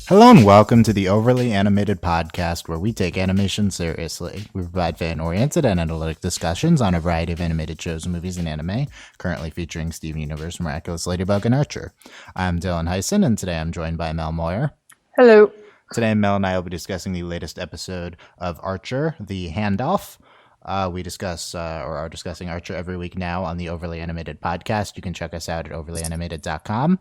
Hello and welcome to the Overly Animated Podcast, where we take animation seriously. We provide fan-oriented and analytic discussions on a variety of animated shows, movies, and anime, currently featuring Steven Universe, Miraculous Ladybug, and Archer. I'm Dylan Hysen, and today I'm joined by Mel Moyer. Hello. Today, Mel and I will be discussing the latest episode of Archer, the Handoff. We discuss or are discussing Archer every week now on the Overly Animated Podcast. You can check us out at overlyanimated.com.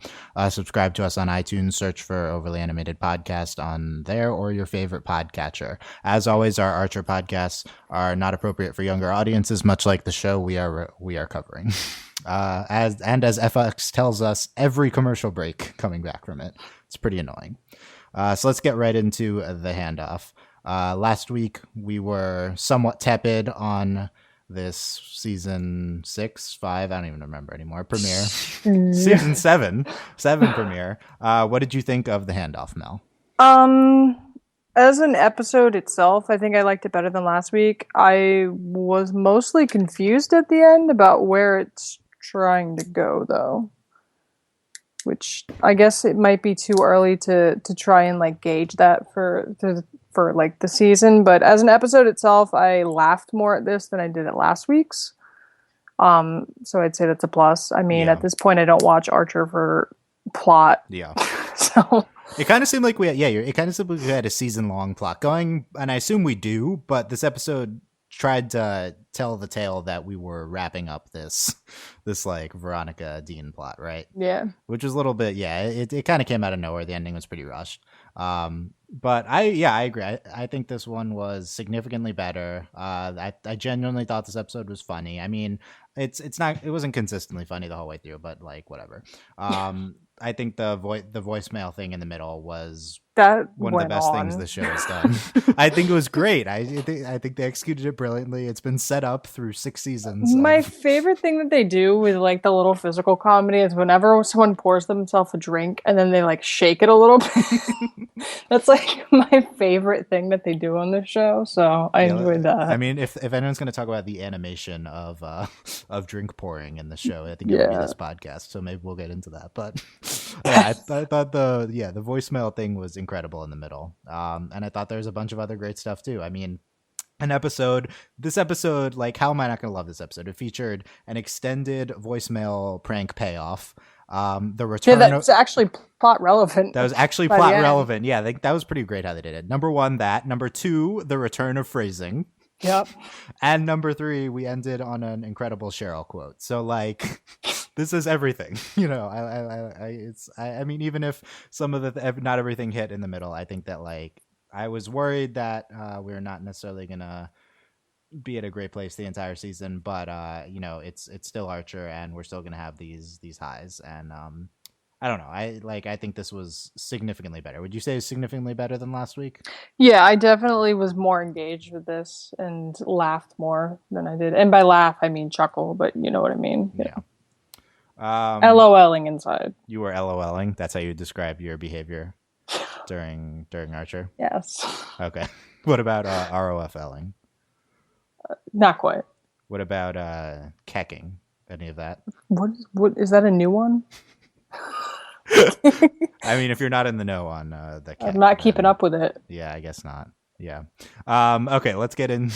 Subscribe to us on iTunes. Search for Overly Animated Podcast on there or your favorite podcatcher. As always, our Archer podcasts are not appropriate for younger audiences, much like the show we are covering. As FX tells us, every commercial break coming back from it. It's pretty annoying. So let's get right into the Handoff. Last week, we were somewhat tepid on this season 5, I don't even remember anymore, premiere. Season 7 premiere. What did you think of the Handoff, Mel? As an episode itself, I think I liked it better than last week. I was mostly confused at the end about where it's trying to go, though. Which I guess it might be too early to try and like gauge that for like the season, but as an episode itself, I laughed more at this than I did at last week's. So I'd say that's a plus. I mean, at this point, I don't watch Archer for plot. Yeah. So it kind of seemed like we had a season-long plot going, and I assume we do, but this episode tried to tell the tale that we were wrapping up this like Veronica Dean plot, right? Yeah. Which was a little bit, it kind of came out of nowhere. The ending was pretty rushed. But I agree. I think this one was significantly better. I genuinely thought this episode was funny. I mean, it wasn't consistently funny the whole way through, but like whatever. I think the voicemail thing in the middle was one of the best things the show has done. I think it was great. I think they executed it brilliantly. It's been set up through 6 seasons. My favorite thing that they do with like the little physical comedy is whenever someone pours themselves a drink and then they like shake it a little bit. That's like my favorite thing that they do on the show. So I enjoyed that. I mean, if anyone's going to talk about the animation of drink pouring in the show, I think it would be this podcast. So maybe we'll get into that. But yeah, I thought the voicemail thing was incredible in the middle. And I thought there was a bunch of other great stuff too. I mean, this episode, like, how am I not going to love this episode? It featured an extended voicemail prank payoff. The return. Yeah, that's actually plot relevant. That was actually plot relevant. Yeah, that was pretty great how they did it. Number 1, that. Number 2, the return of phrasing. Yep. And number 3, we ended on an incredible Cheryl quote. So like, this is everything. You know, I mean, even if some of not everything hit in the middle, I think that like I was worried that we're not necessarily gonna be at a great place the entire season, but you know, it's still Archer, and we're still gonna have these highs. And I don't know. I think this was significantly better. Would you say it was significantly better than last week? Yeah, I definitely was more engaged with this and laughed more than I did. And by laugh, I mean chuckle, but you know what I mean. Yeah. LOLing inside. You were LOLing. That's how you describe your behavior during Archer? Yes. Okay. What about ROFLing? Not quite. What about kecking? Any of that? What is that a new one? I mean, if you're not in the know on the keck, I'm not keeping up with it. Yeah, I guess not. Yeah. Okay, let's get in.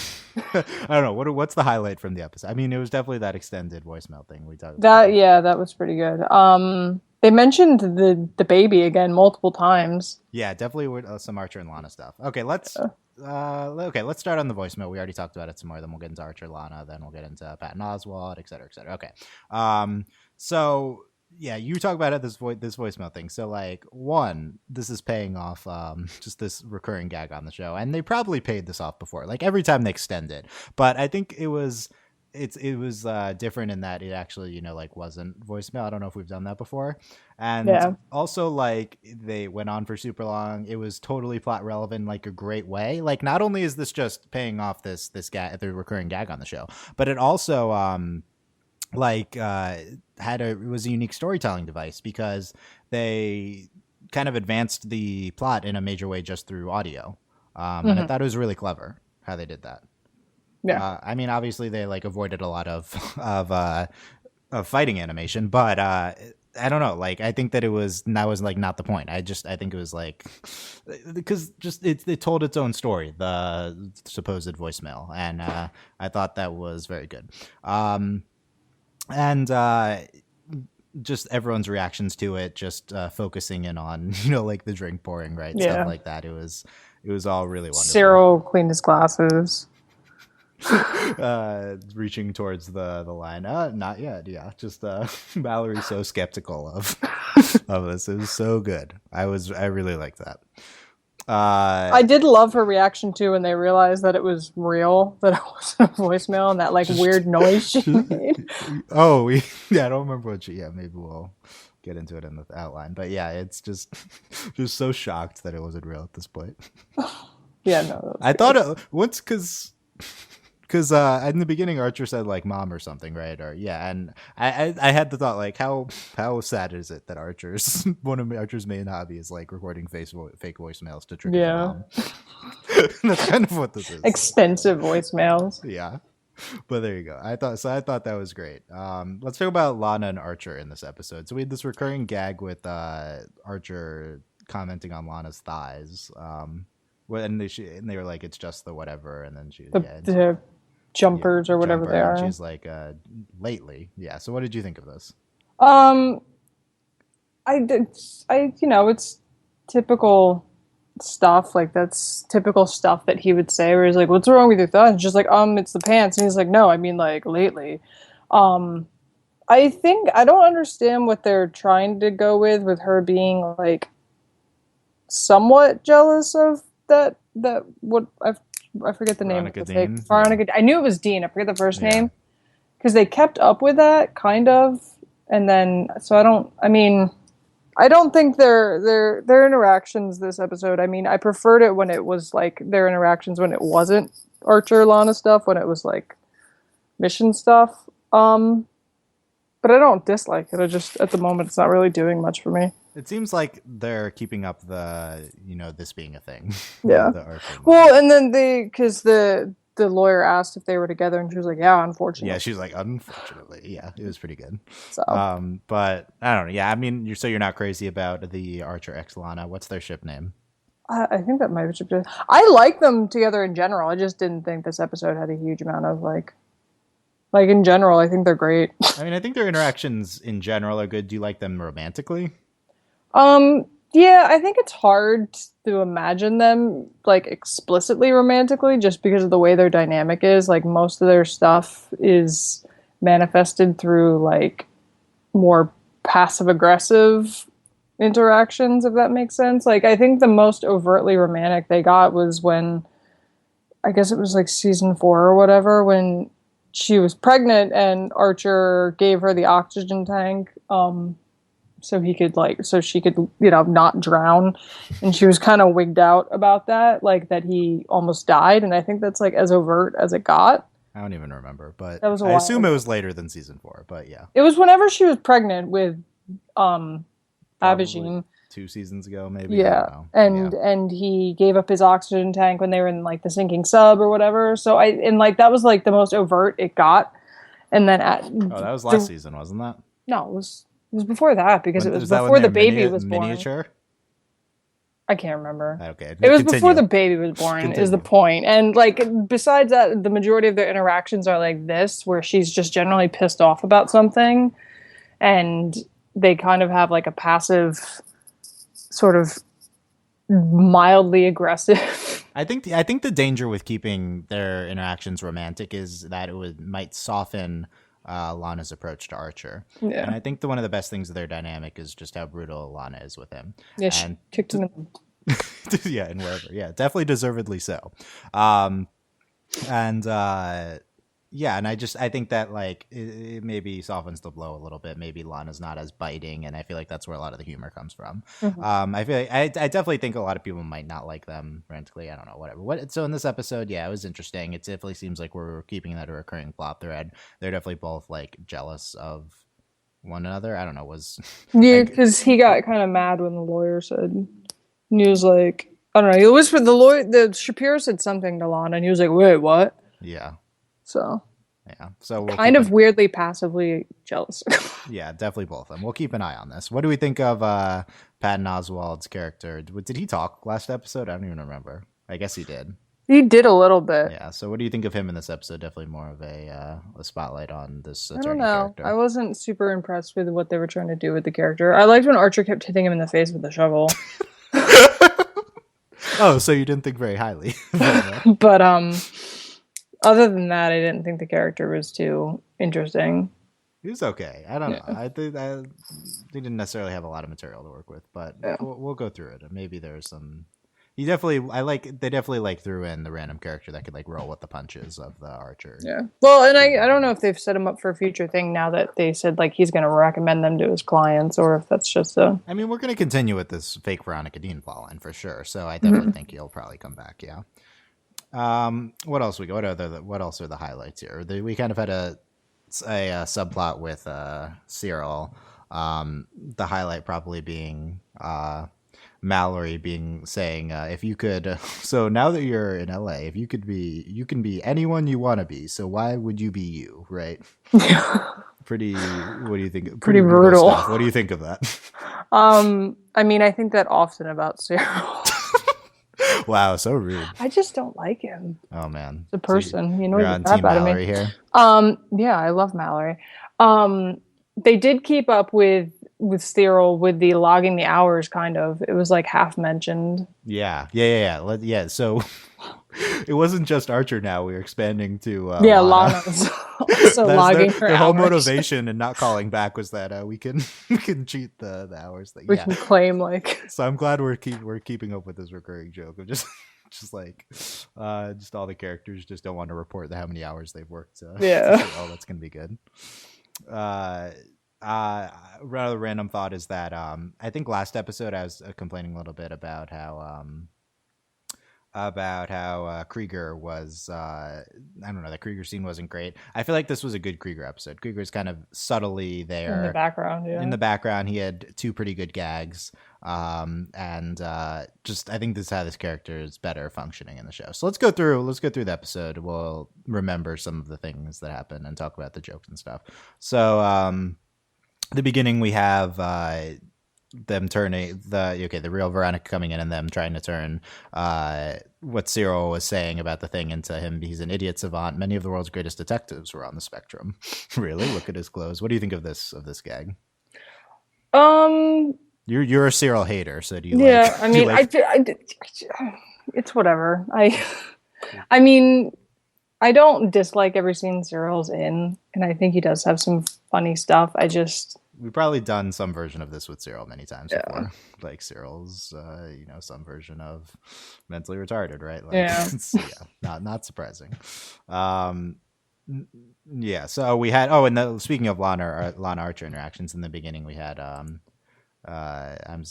I don't know. What's the highlight from the episode? I mean, it was definitely that extended voicemail thing we talked about. That was pretty good. They mentioned the baby again multiple times. Yeah, definitely with some Archer and Lana stuff. Okay, let's start on the voicemail. We already talked about it some more. Then we'll get into Archer, Lana. Then we'll get into Pat and Oswald, et cetera, et cetera. Okay. So yeah, you talk about it, this voicemail thing. So like, one, this is paying off just this recurring gag on the show, and they probably paid this off before, like every time they extend it. But I think it was different in that it actually, you know, like wasn't voicemail. I don't know if we've done that before. And also, like, they went on for super long. It was totally plot relevant, like a great way. Like, not only is this just paying off this gag, the recurring gag on the show, but it also it was a unique storytelling device because they kind of advanced the plot in a major way just through audio. And I thought it was really clever how they did that. Yeah. I mean, obviously they like avoided a lot of fighting animation, but I don't know. Like, I think that that was like not the point. I think it was like, because just it told its own story, the supposed voicemail, and I thought that was very good. And just everyone's reactions to it, just focusing in on like the drink pouring, right, stuff like that. It was all really wonderful. Cyril cleaned his glasses. Reaching towards the line. Not yet. Yeah, just Mallory's so skeptical of this. It was so good. I really liked that. I did love her reaction too when they realized that it was real, that it wasn't a voicemail, and that like weird noise she made. Oh, I don't remember what she. Yeah, maybe we'll get into it in the outline. But yeah, it's just so shocked that it wasn't real at this point. Yeah, no. I thought it once because in the beginning Archer said like mom or something, right? Or yeah, and I had the thought like how sad is it that one of Archer's main hobby is like recording fake voicemails to trick his mom. That's kind of what this is. Expensive voicemails. Yeah. But there you go. I thought that was great. Let's talk about Lana and Archer in this episode. So we had this recurring gag with Archer commenting on Lana's thighs. And they were like, it's just the whatever, and then the jumpers or whatever they are. She's like, lately, yeah. So what did you think of this? It's typical stuff. Like that's typical stuff that he would say. Where he's like, "What's wrong with your thighs?" And she's like, it's the pants." And he's like, "No, I mean like lately." I think I don't understand what they're trying to go with her being like somewhat jealous of that. I forget the name of the fake. Veronica. I knew it was Dean. I forget the first name because they kept up with that kind of, and then so I don't think their interactions this episode. I mean, I preferred it when it was like their interactions when it wasn't Archer Lana stuff, when it was like mission stuff. But I don't dislike it. I just at the moment it's not really doing much for me. It seems like they're keeping up the, this being a thing. Yeah. Well, and then because the lawyer asked if they were together, and she was like, "Yeah, unfortunately." Yeah, she was like, "Unfortunately." Yeah, it was pretty good. So, but I don't know. Yeah, I mean, you're not crazy about the Archer X Lana. What's their ship name? I think that might be. I like them together in general. I just didn't think this episode had a huge amount of like in general. I think they're great. I mean, I think their interactions in general are good. Do you like them romantically? Yeah, I think it's hard to imagine them like explicitly romantically just because of the way their dynamic is. Like most of their stuff is manifested through like more passive aggressive interactions, if that makes sense. Like I think the most overtly romantic they got was when I guess it was like season 4 or whatever, when she was pregnant and Archer gave her the oxygen tank, so she could not drown, and she was kind of wigged out about that, like that he almost died, and I think that's like as overt as it got. I don't even remember, but I assume it was later than season 4, but yeah. It was whenever she was pregnant with Abhijin. 2 seasons ago, maybe. Yeah, and he gave up his oxygen tank when they were in like the sinking sub or whatever. So that was like the most overt it got, and then that was last season, wasn't that? No, it was before that because it was before the baby was born. Miniature? I can't remember. Okay, it was before the baby was born. Is the point? And like besides that, the majority of their interactions are like this, where she's just generally pissed off about something, and they kind of have like a passive, sort of mildly aggressive. I think the danger with keeping their interactions romantic is that might soften Lana's approach to Archer. Yeah. And I think one of the best things of their dynamic is just how brutal Lana is with him. Yeah, she kicked him in. Yeah, and wherever. Yeah, definitely deservedly so. Yeah, and I think that like it maybe softens the blow a little bit. Maybe Lana's not as biting, and I feel like that's where a lot of the humor comes from. Mm-hmm. I feel like I definitely think a lot of people might not like them romantically. I don't know, whatever. So in this episode, yeah, it was interesting. It definitely seems like we're keeping that a recurring plot thread. They're definitely both like jealous of one another. I don't know. Yeah, because he got kind of mad when the lawyer said, and he was like, I don't know. He whispered the Shapiro said something to Lana, and he was like, "Wait, what?" Yeah. So Yeah. So we'll Kind of weirdly passively jealous. Yeah, definitely both of them. We'll keep an eye on this. What do we think of Patton Oswald's character? Did he talk last episode? I don't even remember. I guess he did. He did a little bit. Yeah. So what do you think of him in this episode? Definitely more of a spotlight on this attorney I don't know. character. I wasn't super impressed with what they were trying to do with the character. I liked when Archer kept hitting him in the face with a shovel. Oh, so you didn't think very highly. But other than that, I didn't think the character was too interesting. He was okay. I don't know. I think they didn't necessarily have a lot of material to work with, but we'll go through it. And maybe there's some. They definitely threw in the random character that could like roll with the punches of the Archer. Yeah. Well, and I don't know if they've set him up for a future thing now that they said like he's going to recommend them to his clients, or if that's just a. I mean, we're going to continue with this fake Veronica Dean plotline for sure. So I definitely think he'll probably come back. Yeah. What else we got? What else are the highlights here? We kind of had a subplot with Cyril. The highlight probably being Mallory saying if you could. So now that you're in LA, if you can be anyone you want to be. So why would you be you, right? Pretty. What do you think? Pretty brutal. Stuff. What do you think of that? I mean, I think that often about Cyril. Wow, so rude. I just don't like him. Oh man, the person. So you're on Team Mallory here. Yeah, I love Mallory. They did keep up with Cyril with the logging the hours. Kind of, it was like half mentioned. Yeah. So it wasn't just Archer. Now we're expanding to Lana. Also logging her the hours. whole motivation and not calling back was that we can cheat the hours that we can claim like. So I'm glad we're keeping up with this recurring joke of just all the characters just don't want to report how many hours they've worked. Oh, that's gonna be good. Rather random thought is that I think last episode I was complaining a little bit about how Krieger was I don't know, the Krieger scene wasn't great. I feel like this was a good Krieger episode. Krieger's kind of subtly there in the background. Yeah. In the background, he had two pretty good gags, and just I think this is how this character is better functioning in the show. So let's go through the episode. We'll remember some of the things that happen and talk about the jokes and stuff. So the beginning we have them turning the real Veronica coming in and them trying to turn what Cyril was saying about the thing into him. He's an idiot savant. Many of the world's greatest detectives were on the spectrum. Really? Look at his clothes. What do you think of this gag? You're a Cyril hater, so do you? Yeah, I mean, it's whatever. I mean, I don't dislike every scene Cyril's in, and I think he does have some funny stuff. We've probably done some version of this with Cyril many times before. Like Cyril's, some version of mentally retarded, right? Like, not surprising. So we had, speaking of Lana Archer interactions in the beginning, we had, I'm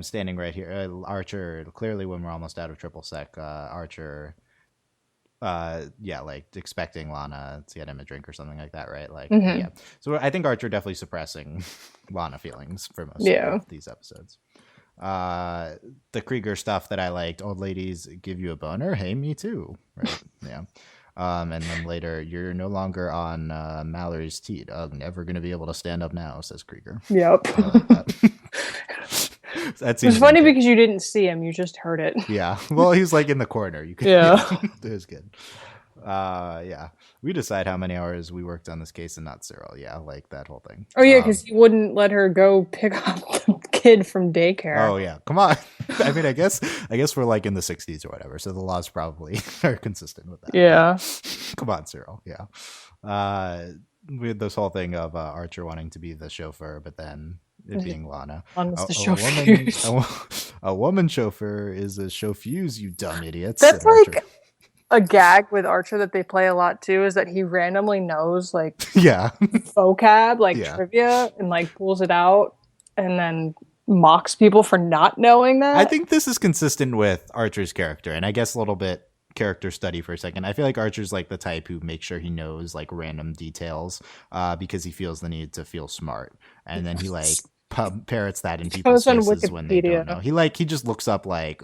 standing right here. Archer, clearly when we're almost out of triple sec, Archer, like expecting Lana to get him a drink or something like that, right? Like, yeah. So I think Archer definitely suppressing Lana feelings for most of these episodes. The Krieger stuff that I liked, old ladies give you a boner. Hey, me too. Right. Yeah. And then later, you're no longer on Mallory's teat. I'm never going to be able to stand up now, says Krieger. Yep. It was funny because you didn't see him, you just heard it. Yeah. Well, he's like in the corner. You could, it was good. We decide how many hours we worked on this case and not Cyril. Yeah, like that whole thing. Oh yeah, because he wouldn't let her go pick up the kid from daycare. Oh yeah, come on. I mean, I guess we're like in the 60s or whatever, so the laws probably are consistent with that. Yeah. Come on, Cyril. Yeah. We had this whole thing of Archer wanting to be the chauffeur, but then it being Lana. A woman chauffeur is a chauffeuse, you dumb idiots. That's like a gag with Archer that they play a lot too, is that he randomly knows like vocab, like trivia, and like pulls it out and then mocks people for not knowing that. I think this is consistent with Archer's character, and I guess a little bit character study for a second. I feel like Archer's like the type who makes sure he knows like random details because he feels the need to feel smart, and then he like parrots that in people's Goes on faces when they don't know. Wikipedia. He just looks up like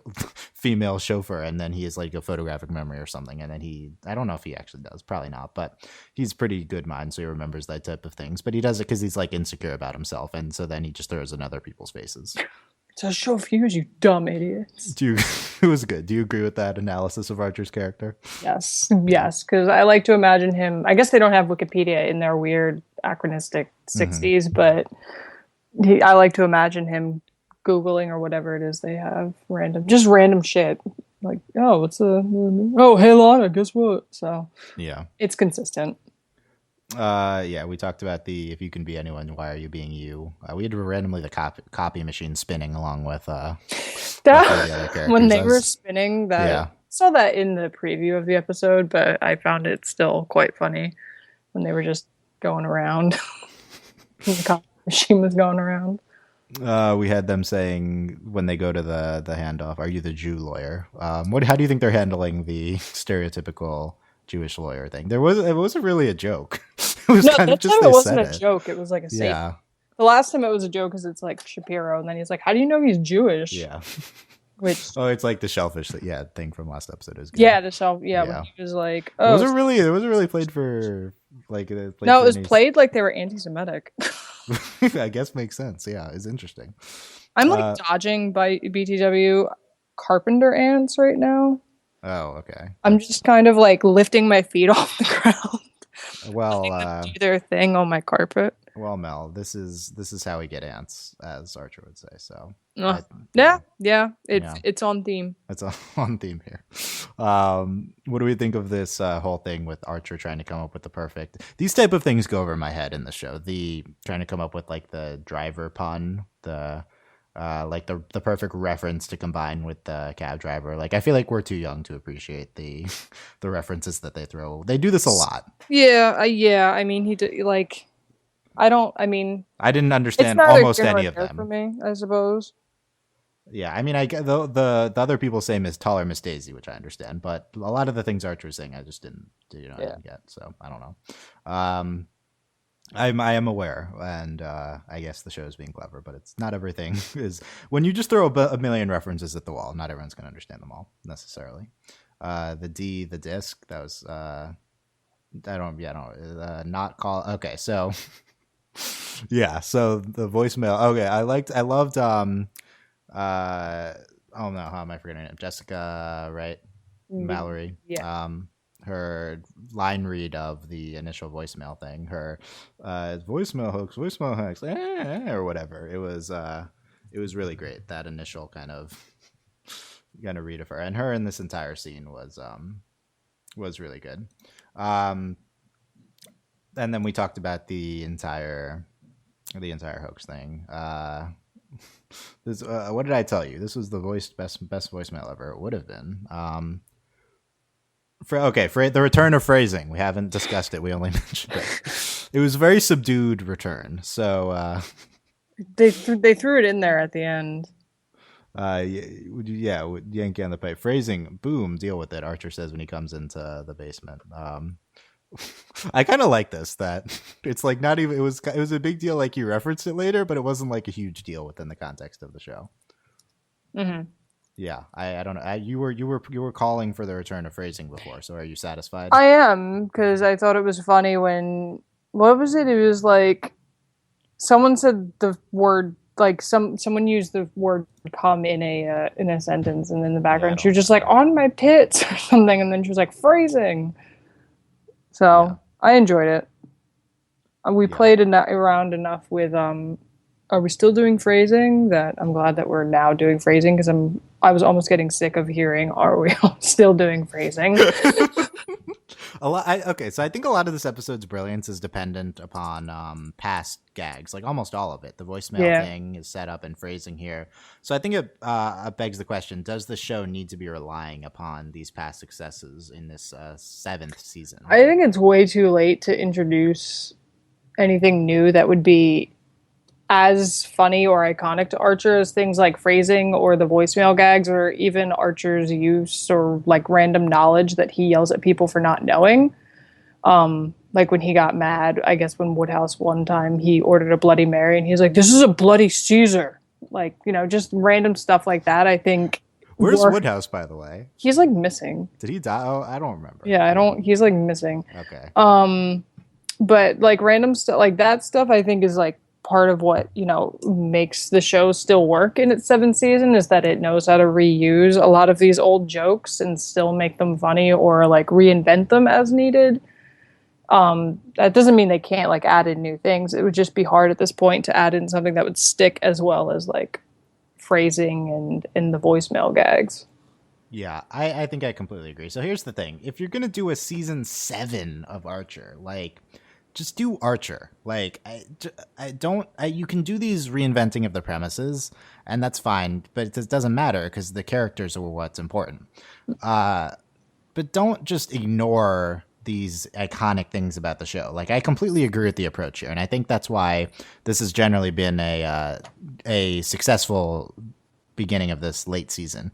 female chauffeur, and then he has like a photographic memory or something, and then I don't know if he actually does, probably not, but he's pretty good mind, so he remembers that type of things. But he does it because he's like insecure about himself, and so then he just throws in other people's faces. It's a show for you dumb idiots. It was good. Do you agree with that analysis of Archer's character? Yes, because I like to imagine him. I guess they don't have Wikipedia in their weird anachronistic 60s, but I like to imagine him Googling or whatever it is they have, random shit. Like, oh, hey Lana, guess what? So yeah, it's consistent. Yeah, we talked about if you can be anyone, why are you being you? We had randomly the copy machine spinning along with the other characters. When they were spinning that. Yeah. Saw that in the preview of the episode, but I found it still quite funny when they were just going around. The copy machine was going around. We had them saying when they go to the handoff, "Are you the Jew lawyer?" How do you think they're handling the stereotypical Jewish lawyer thing? It wasn't really a joke. It was no, that time it wasn't a joke. It was like a safe. Yeah. The last time it was a joke because it's like Shapiro, and then he's like, "How do you know he's Jewish?" Yeah. Which it's like the shellfish thing from last episode is good. Yeah, the shell. Yeah, when he was like, "Oh, it wasn't really played for like." No, it was played like they were anti-Semitic. I guess makes sense. Yeah, it's interesting. I'm like dodging by BTW carpenter ants right now. Oh, okay. I'm just kind of like lifting my feet off the ground. Well, do their thing on my carpet. Well, Mel, this is how we get ants, as Archer would say. So it's on theme. It's on theme here. What do we think of this whole thing with Archer trying to come up with the perfect? These type of things go over my head in the show. The trying to come up with like the driver pun, the perfect reference to combine with the cab driver. Like I feel like we're too young to appreciate the references that they throw. They do this a lot. Yeah. I mean, he did like. I didn't understand almost any of them for me, I suppose. Yeah, I mean, I get the other people say Miss Taller, Miss Daisy, which I understand, but a lot of the things Archer's saying, I just didn't get. So I don't know. I am aware, and I guess the show is being clever, but it's not everything is when you just throw a million references at the wall. Not everyone's going to understand them all necessarily. The disc that was not call. Okay, so. Yeah, so the voicemail. Okay, I loved oh no, how am I forgetting it? Jessica, right? Mallory. Yeah. Her line read of the initial voicemail thing, her voicemail hooks, or whatever. It was really great. That initial kind of read of her, and her in this entire scene was really good. And then we talked about the entire hoax thing. What did I tell you? This was the best voicemail ever. It would have been. For the return of phrasing. We haven't discussed it. We only mentioned it. It was a very subdued return. So they threw it in there at the end. Yankee on the pipe. Phrasing. Boom. Deal with it. Archer says when he comes into the basement. I kind of like this, that it's like not even, it was a big deal. Like you referenced it later, but it wasn't like a huge deal within the context of the show. Mm-hmm. Yeah. I don't know. You were calling for the return of phrasing before. So are you satisfied? I am, because I thought it was funny when, what was it? It was like someone said the word, like someone used the word "come" in a sentence, and in the background she was just like "on my tits" or something, and then she was like "phrasing." So I enjoyed it. We played around enough with are we still doing phrasing? That I'm glad that we're now doing phrasing, because I was almost getting sick of hearing, are we still doing phrasing? Okay, so I think a lot of this episode's brilliance is dependent upon past gags, like almost all of it. The voicemail thing is set up in phrasing here. So I think it begs the question, does the show need to be relying upon these past successes in this 7th season? I think it's way too late to introduce anything new that would be as funny or iconic to Archer as things like phrasing or the voicemail gags, or even Archer's use or like random knowledge that he yells at people for not knowing. like when he got mad, I guess when Woodhouse one time he ordered a Bloody Mary and he's like, "This is a Bloody Caesar." Like, just random stuff like that. I think Where's Woodhouse, by the way? He's like missing. Did he die? Oh, I don't remember. Yeah, I don't. He's like missing. Okay. But like random stuff like that stuff, I think is like part of what makes the show still work in its seventh season is that it knows how to reuse a lot of these old jokes and still make them funny or like reinvent them as needed. That doesn't mean they can't like add in new things. It would just be hard at this point to add in something that would stick as well as like phrasing and in the voicemail gags. Yeah, I think I completely agree. So here's the thing. If you're going to do a season 7 of Archer, like, just do Archer. Like, you can do these reinventing of the premises, and that's fine, but it doesn't matter because the characters are what's important. But don't just ignore these iconic things about the show. Like, I completely agree with the approach here, and I think that's why this has generally been a successful beginning of this late season.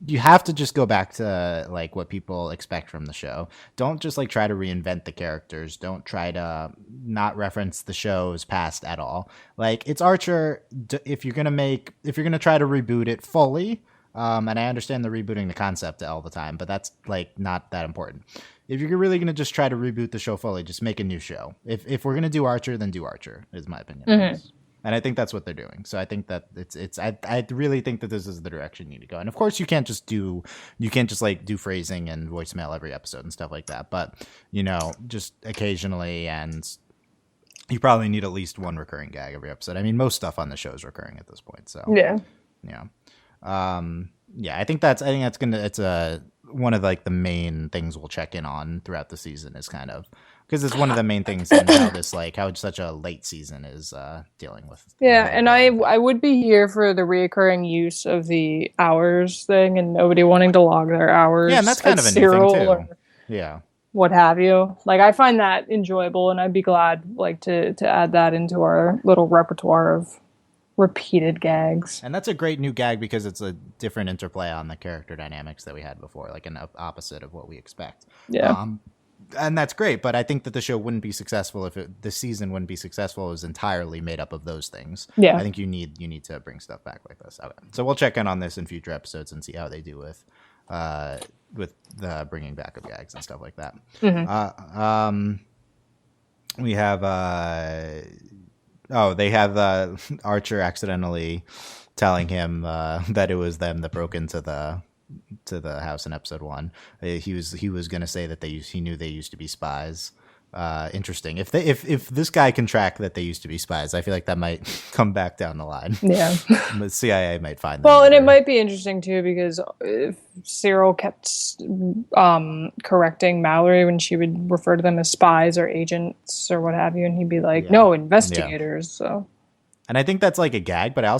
You have to just go back to like what people expect from the show. Don't just like try to reinvent the characters. Don't try to not reference the show's past at all. Like, it's Archer. If you're gonna try to reboot it fully, and I understand the rebooting the concept all the time, but that's like not that important. If you're really gonna just try to reboot the show fully, just make a new show. If we're gonna do Archer, then do Archer, is my opinion. Mm-hmm. And I think that's what they're doing. So I think that I really think that this is the direction you need to go. And of course you can't just like do phrasing and voicemail every episode and stuff like that. But, just occasionally, and you probably need at least one recurring gag every episode. I mean, most stuff on the show is recurring at this point. So yeah. I think that's one of like the main things we'll check in on throughout the season is kind of, because it's one of the main things in how such a late season is dealing with. Yeah, and I would be here for the reoccurring use of the hours thing and nobody wanting to log their hours. Yeah, and that's kind of a new thing too. Yeah. What have you. Like, I find that enjoyable, and I'd be glad like to add that into our little repertoire of repeated gags. And that's a great new gag because it's a different interplay on the character dynamics that we had before, like an opposite of what we expect. Yeah. And that's great, but I think that the show wouldn't be successful this season wouldn't be successful. It was entirely made up of those things. Yeah. I think you need to bring stuff back like this. Okay. So we'll check in on this in future episodes and see how they do with the bringing back of gags and stuff like that. Mm-hmm. We have they have Archer accidentally telling him that it was them that broke into the house in episode 1. He was gonna say that he knew they used to be spies. Interesting. If this guy can track that they used to be spies, I feel like that might come back down the line. Yeah. The CIA might find them. Well, and it might be interesting too because if Cyril kept correcting Mallory when she would refer to them as spies or agents or what have you, and he'd be like, "No, investigators." Yeah. So. And I think that's like a gag, but I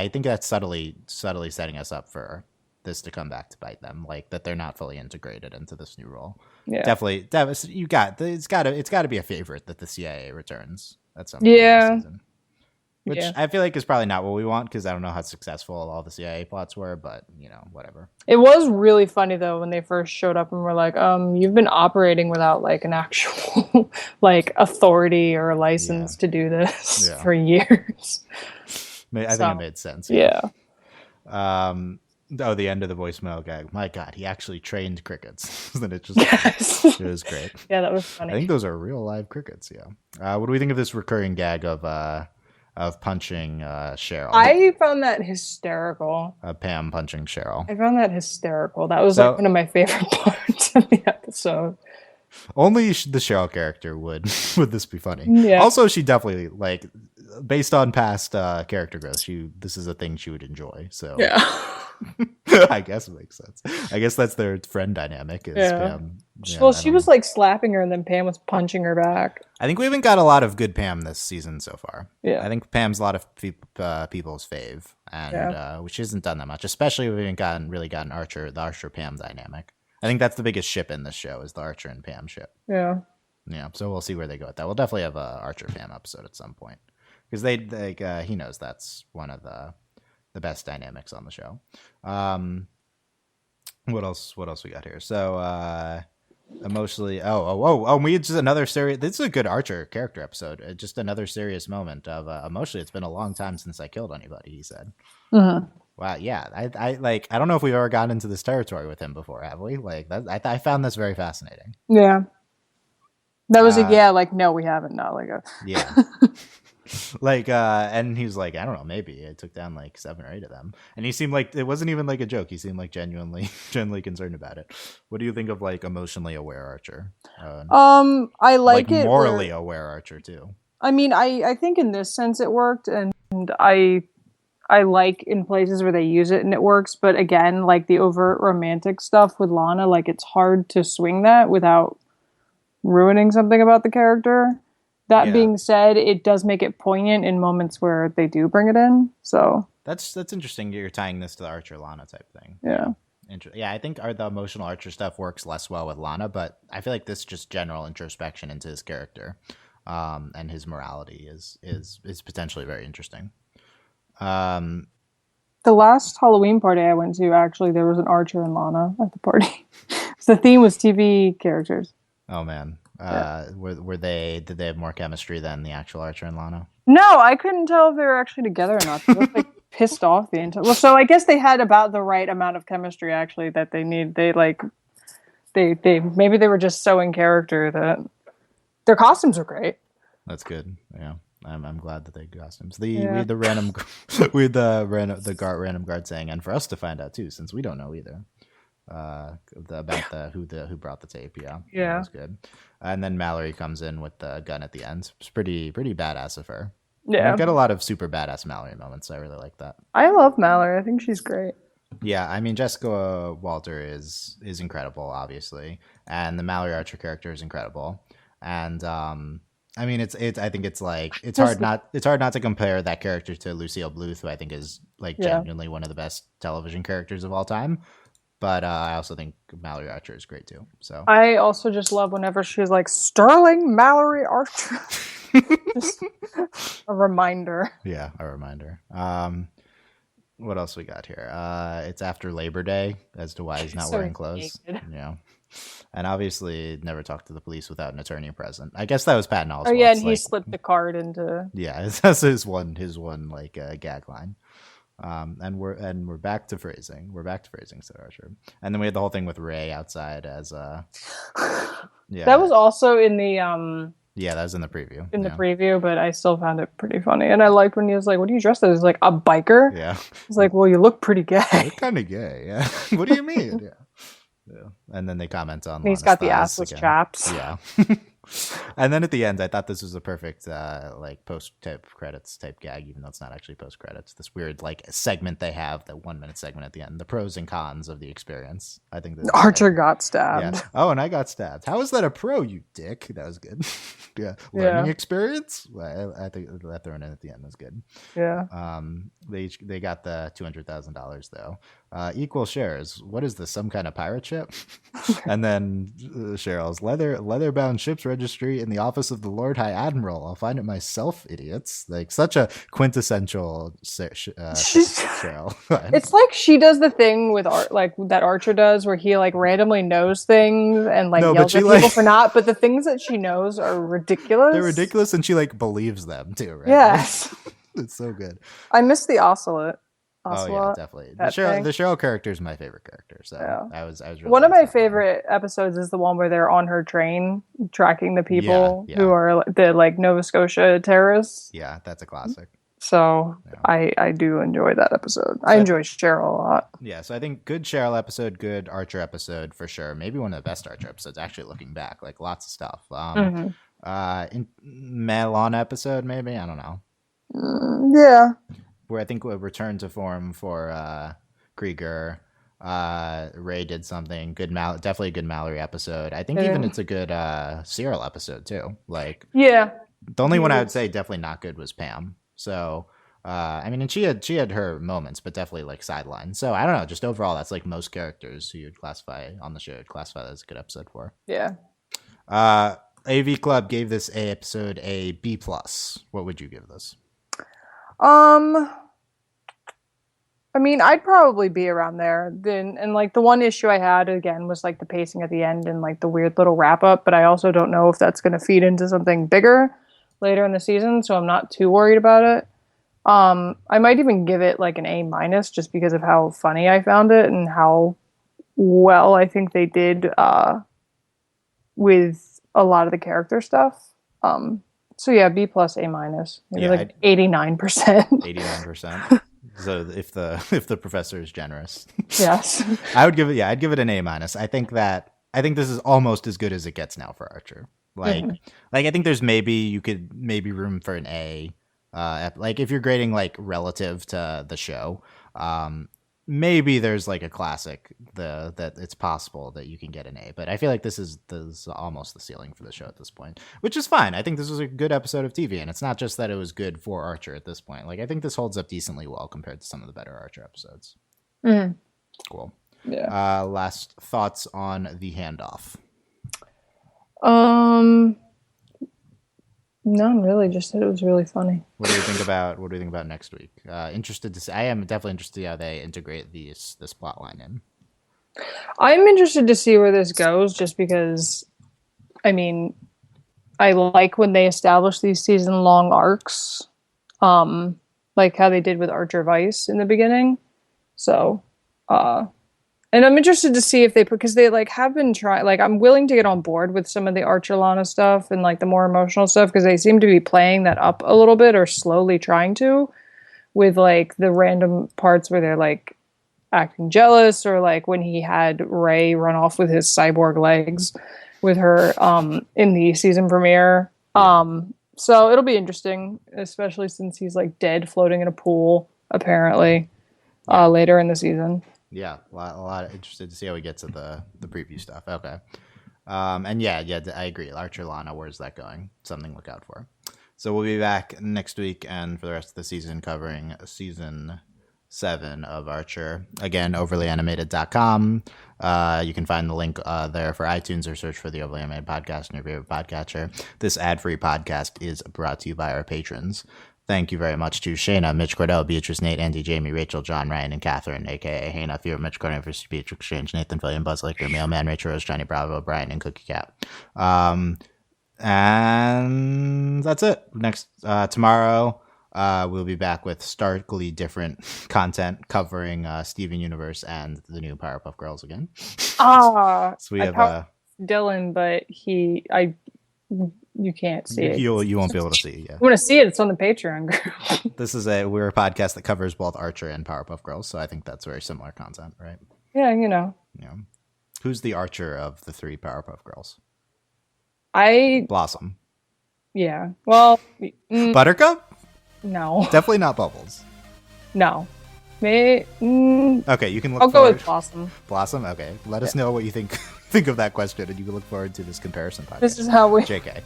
think that's subtly setting us up for this to come back to bite them, like that they're not fully integrated into this new role. Yeah, definitely. It's got to be a favorite that the CIA returns at some point in the season, which I feel like is probably not what we want because I don't know how successful all the CIA plots were, but whatever. It was really funny though when they first showed up and were like, "You've been operating without like an actual like authority or license to do this for years." I think it made sense. Yeah. The end of the voicemail gag. My God, he actually trained crickets. And it was great. Yeah, that was funny. I think those are real live crickets. Yeah. What do we think of this recurring gag of punching Cheryl? I found that hysterical. Pam punching Cheryl. I found that hysterical. That was like one of my favorite parts of the episode. Only the Cheryl character would this be funny. Yeah. Also, she definitely like based on past character growth. This is a thing she would enjoy. So yeah. I guess it makes sense. I guess that's their friend dynamic. Pam, she was like slapping her and then Pam was punching her back. I think we haven't got a lot of good Pam this season so far. Yeah. I think Pam's a lot of people's fave, and which isn't done that much, especially we haven't really gotten the Archer Pam dynamic. I think that's the biggest ship in this show is the Archer and Pam ship. Yeah. Yeah. So we'll see where they go with that. We'll definitely have a Archer Pam episode at some point because he knows that's one of the best dynamics on the show. What else we got here? So Emotionally, oh, we just another serious. This is a good Archer character episode. Just another serious moment of emotionally. It's been a long time since I killed anybody. He said, Mm-hmm. "Wow, yeah, I like. I don't know if we've ever gotten into this territory with him before, have we? Like, I found this very fascinating. Yeah. That was like, no, we haven't. Not like a. Yeah." Like and he was like, I don't know, maybe it took down like 7 or 8 of them, and he seemed like it wasn't even like a joke. He seemed like genuinely concerned about it. What do you think of like emotionally aware Archer? I like it morally aware Archer too. I mean, I think in this sense it worked, and I like in places where they use it and it works. But again, like the overt romantic stuff with Lana, like it's hard to swing that without ruining something about the character. That being said, it does make it poignant in moments where they do bring it in. So that's interesting. You're tying this to the Archer Lana type thing. Yeah. Yeah, I think the emotional Archer stuff works less well with Lana, but I feel like this just general introspection into his character, and his morality is potentially very interesting. The last Halloween party I went to, actually, there was an Archer and Lana at the party. So the theme was TV characters. Oh man. Were they? Did they have more chemistry than the actual Archer and Lana? No, I couldn't tell if they were actually together or not. They looked like pissed off the entire. Well, so I guess they had about the right amount of chemistry actually that they need. They maybe they were just so in character that their costumes are great. That's good. Yeah, I'm glad that they costumes. We had the random random guard saying, and for us to find out too, since we don't know either. About who brought the tape. Yeah, that was good. And then Mallory comes in with the gun at the end. It's pretty badass of her. Yeah, we get a lot of super badass Mallory moments. I really like that. I love Mallory. I think she's great. Yeah, I mean Jessica Walter is incredible, obviously, and the Mallory Archer character is incredible. And I mean it's I think it's like it's hard not to compare that character to Lucille Bluth, who I think is like genuinely one of the best television characters of all time. But I also think Mallory Archer is great too. So I also just love whenever she's like Sterling Mallory Archer. Just a reminder. Yeah, a reminder. What else we got here? It's after Labor Day as to why he's not wearing clothes. Yeah. And obviously never talk to the police without an attorney present. I guess that was Patton Oswalt. Oh yeah, and he slipped the card into. Yeah, that's his one like gag line. And we're back to phrasing. We're back to phrasing, said Archer. And then we had the whole thing with Ray outside as yeah. That was also in the yeah, that was in the preview. The preview, but I still found it pretty funny. And I liked when he was like, "What are you dressed as?" He's like, "A biker." Yeah. He's like, "Well, you look pretty gay." You're kind of gay, yeah. What do you mean? Yeah. And then they comment on. He's got the assless chaps. Yeah. And then at the end, I thought this was a perfect like post type credits type gag, even though it's not actually post credits. This weird like segment they have, that 1 minute segment at the end, the pros and cons of the experience. I think that Archer got stabbed. Yeah. Oh, and I got stabbed. How is that a pro, you dick? That was good. Yeah. Learning experience. Well, I think that thrown in at the end was good. Yeah. They got the $200,000 though. Equal shares. What is this? Some kind of pirate ship? And then Cheryl's leather bound ships registry in the office of the Lord High Admiral. I'll find it myself, idiots. Like such a quintessential Cheryl. It's like she does the thing with art, like that Archer does, where he like randomly knows things and like yells at people for not. But the things that she knows are ridiculous. They're ridiculous, and she like believes them too. Right? Yes, it's so good. I miss the Ocelot. Oh yeah, definitely. The Cheryl character is my favorite character. So I was really one of my favorite episodes is the one where they're on her train tracking the people who are the like Nova Scotia terrorists. Yeah, that's a classic. So I do enjoy that episode. I enjoy Cheryl a lot. Yeah, so I think good Cheryl episode, good Archer episode for sure. Maybe one of the best Archer episodes. Actually, looking back, like lots of stuff. In Lana episode, maybe, I don't know. Yeah. Where I think we returned to form for Krieger. Ray did something good. Definitely a good Mallory episode. I think even it's a good Cyril episode too. Like the only one I would say definitely not good was Pam. So I mean, and she had her moments, but definitely like sideline. So I don't know. Just overall, that's like most characters who you'd classify on the show would classify that as a good episode for. Yeah. AV Club gave this episode a B+. What would you give this? I mean, I'd probably be around there. Then, and like the one issue I had again was like the pacing at the end and like the weird little wrap up. But I also don't know if that's going to feed into something bigger later in the season, so I'm not too worried about it. I might even give it like an A minus just because of how funny I found it and how well I think they did with a lot of the character stuff. So yeah, B plus A minus, maybe like 89%. 89%. So if the professor is generous, yes, I'd give it an A minus. I think this is almost as good as it gets now for Archer. Like I think there's maybe room for an A. Like if you're grading like relative to the show, maybe there's like a classic that it's possible that you can get an A, but I feel like this is almost the ceiling for the show at this point, which is fine. I think this was a good episode of TV, and it's not just that it was good for Archer at this point. Like I think this holds up decently well compared to some of the better Archer episodes. Cool. Yeah. Last thoughts on the handoff. No, really, just that it was really funny. What do you think about next week? Interested to see. I am definitely interested to see how they integrate this plot line in. I'm interested to see where this goes, just because, I mean, I like when they establish these season-long arcs, like how they did with Archer Vice in the beginning. So, and I'm interested to see if because they like have been trying, like I'm willing to get on board with some of the Archer Lana stuff and like the more emotional stuff, because they seem to be playing that up a little bit, or slowly trying to, with like the random parts where they're like acting jealous, or like when he had Ray run off with his cyborg legs with her in the season premiere. So it'll be interesting, especially since he's like dead floating in a pool apparently later in the season. Yeah, a lot interested to see how we get to the preview stuff. Okay. And yeah, I agree. Archer Lana, where's that going? Something to look out for. So we'll be back next week and for the rest of the season covering season 7 of Archer. Again, overlyanimated.com. You can find the link there for iTunes, or search for the Overly Animated Podcast in your favorite podcatcher. This ad-free podcast is brought to you by our patrons. Thank you very much to Shayna, Mitch Cordell, Beatrice, Nate, Andy, Jamie, Rachel, John, Ryan, and Catherine, a.k.a. Hannah, Fear, Mitch Cordell, First Beatrice Exchange, Nathan, Fillion, Buzz Licker, Mailman, Rachel Rose, Johnny Bravo, Brian, and Cookie Cat. And that's it. Next tomorrow, we'll be back with starkly different content covering Steven Universe and the new Powerpuff Girls again. So we have Dylan, but you can't see it. You won't be able to see it. Yeah. You want to see it? It's on the Patreon group. We're a podcast that covers both Archer and Powerpuff Girls, so I think that's very similar content, right? Yeah, you know. Yeah. Who's the Archer of the 3 Powerpuff Girls? Blossom. Yeah. Well, Buttercup? No. Definitely not Bubbles. No. Okay, you can look. I'll go with Blossom. Blossom. Okay, let us know what you think of that question, and you can look forward to this comparison podcast. This is how we. JK.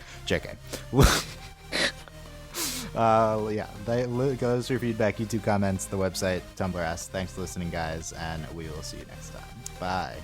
Yeah, those are your feedback, YouTube comments, the website, Tumblr asks. Thanks for listening, guys, and we will see you next time. Bye.